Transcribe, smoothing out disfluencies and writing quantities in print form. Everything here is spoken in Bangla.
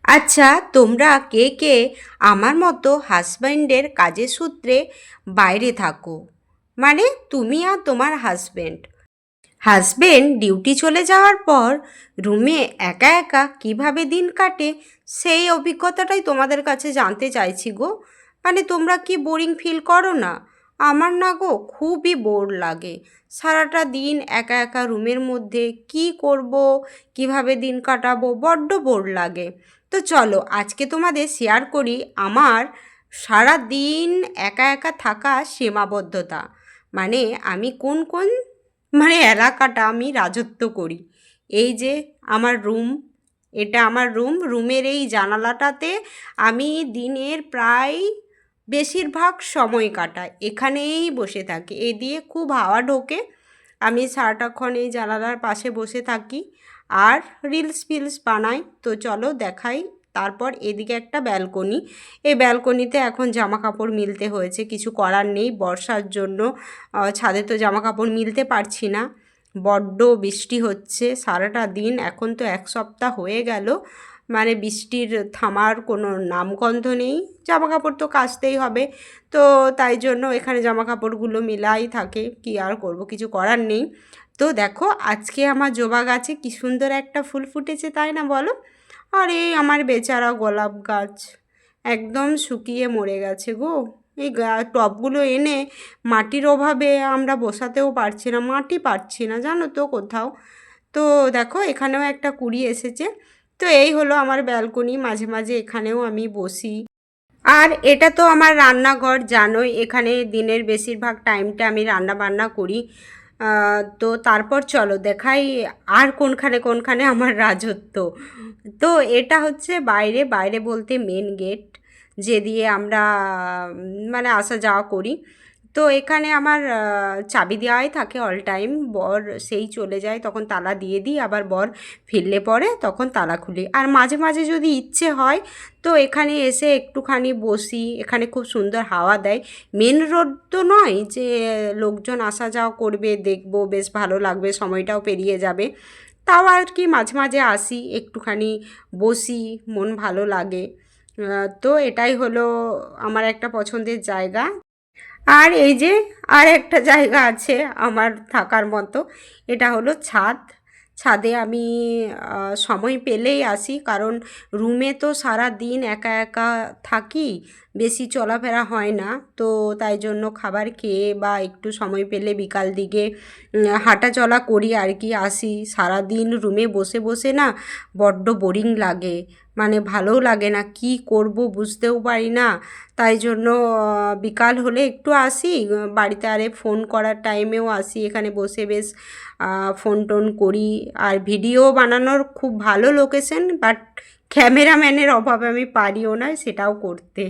আচ্ছা, তোমরা কে কে আমার মতো হাজব্যান্ডের কাজের সূত্রে বাইরে থাকো? মানে তুমি আর তোমার হাজব্যান্ড। হাজবেন্ড ডিউটি চলে যাওয়ার পর রুমে একা একা কিভাবে দিন কাটে, সেই অভিজ্ঞতাটাই তোমাদের কাছে জানতে চাইছি গো। মানে তোমরা কি বোরিং ফিল করো না? আমার না গো, খুবই বোর লাগে। সারাটা দিন একা একা রুমের মধ্যে কি করব, কিভাবে দিন কাটাবো, বড্ড বোর লাগে। তো চলো আজকে তোমাদের শেয়ার করি আমার সারা দিন একা একা থাকা সীমাবদ্ধতা। মানে আমি কোন কোন এলাকাটা আমি রাজত্ব করি। এই যে আমার রুম, এটা আমার রুম। রুমের এই জানালাটাতে আমি দিনের প্রায় বেশিরভাগ সময় কাটাই, এখানেই বসে থাকি। এ দিয়ে খুব হাওয়া ঢোকে, আমি সারাটাক্ষণ এই জানালার পাশে বসে থাকি আর রিলস ফিলস বানাই। তো চলো দেখাই। তারপর এদিকে একটা ব্যালকনি, এই ব্যালকনিতে এখন জামা কাপড় মিলতে হয়েছে, কিছু করার নেই বর্ষার জন্য। ছাদে তো জামা কাপড় মিলতে পারছি না, বড্ড বৃষ্টি হচ্ছে সারাটা দিন। এখন তো এক সপ্তাহ হয়ে গেল, মানে বৃষ্টির থামার কোনো নামগন্ধ নেই। জামা কাপড় তো কাচতেই হবে, তো তাই জন্য এখানে জামা কাপড়গুলো মেলাই থাকে। কি আর করব, কিছু করার নেই। তো দেখো আজকে আমার জবা গাছে কি সুন্দর একটা ফুল ফুটেছে, তাই না বলো? আর এই আমার বেচারা গোলাপ গাছ একদম শুকিয়ে মরে গেছে গো। এই টবগুলো এনে মাটির অভাবে আমরা বসাতেও পারছি না, মাটি পাচ্ছি না জানো তো কোথাও। তো দেখো এখানেও একটা কুড়ি এসেছে। তো এই হলো আমার ব্যালকনি, মাঝে মাঝে এখানেও আমি বসি। আর এটা তো আমার রান্নাঘর, জানোই এখানে দিনের বেশিরভাগ টাইমটা আমি রান্না বান্না করি। তো তারপর চলো দেখাই আর কোনখানে কোনখানে আমার রাজত্ব। তো এটা হচ্ছে বাইরে, বাইরে বলতে মেন গেট, যে দিয়ে আমরা মানে আসা যাওয়া করি। তো এখানে আমার চাবি দেওয়াই থাকে অল টাইম। বর সেই চলে যায় তখন তালা দিয়ে দিই, আবার বর ফিরলে পরে তখন তালা খুলি। আর মাঝে মাঝে যদি ইচ্ছে হয় তো এখানে এসে একটুখানি বসি, এখানে খুব সুন্দর হাওয়া দেয়। মেন রোড তো নয় যে লোকজন আসা যাওয়া করবে, দেখবো বেশ ভালো লাগবে, সময়টাও পেরিয়ে যাবে। তাও আর কি মাঝে মাঝে আসি, একটুখানি বসি, মন ভালো লাগে। তো এটাই হলো আমার একটা পছন্দের জায়গা। আর এই যে আর একটা জায়গা আছে আমার থাকার মতো, এটা হলো ছাদ। ছাদে আমি সময় পেলেই আসি, কারণ রুমে তো সারা দিন একা একা থাকি, বেশি চলাফেরা হয় না। তো তাই জন্য খাবার খেয়ে বা একটু সময় পেলে বিকাল দিকে হাঁটা চলা করি আর কি, আসি। সারা দিন রুমে বসে বসে না বড্ড বোরিং লাগে, মানে ভালোও লাগে না, কি করব বুঝতেও পারি না। তাই জন্য বিকাল হলে একটু আসি বাড়িতে, আরে ফোন করার টাইমেও আসি, এখানে বসে বেশ ফোন টোন করি। আর ভিডিও বানানোর খুব ভালো লোকেশন, বাট ক্যামেরাম্যানের অভাবে আমি পারিও না সেটাও করতে।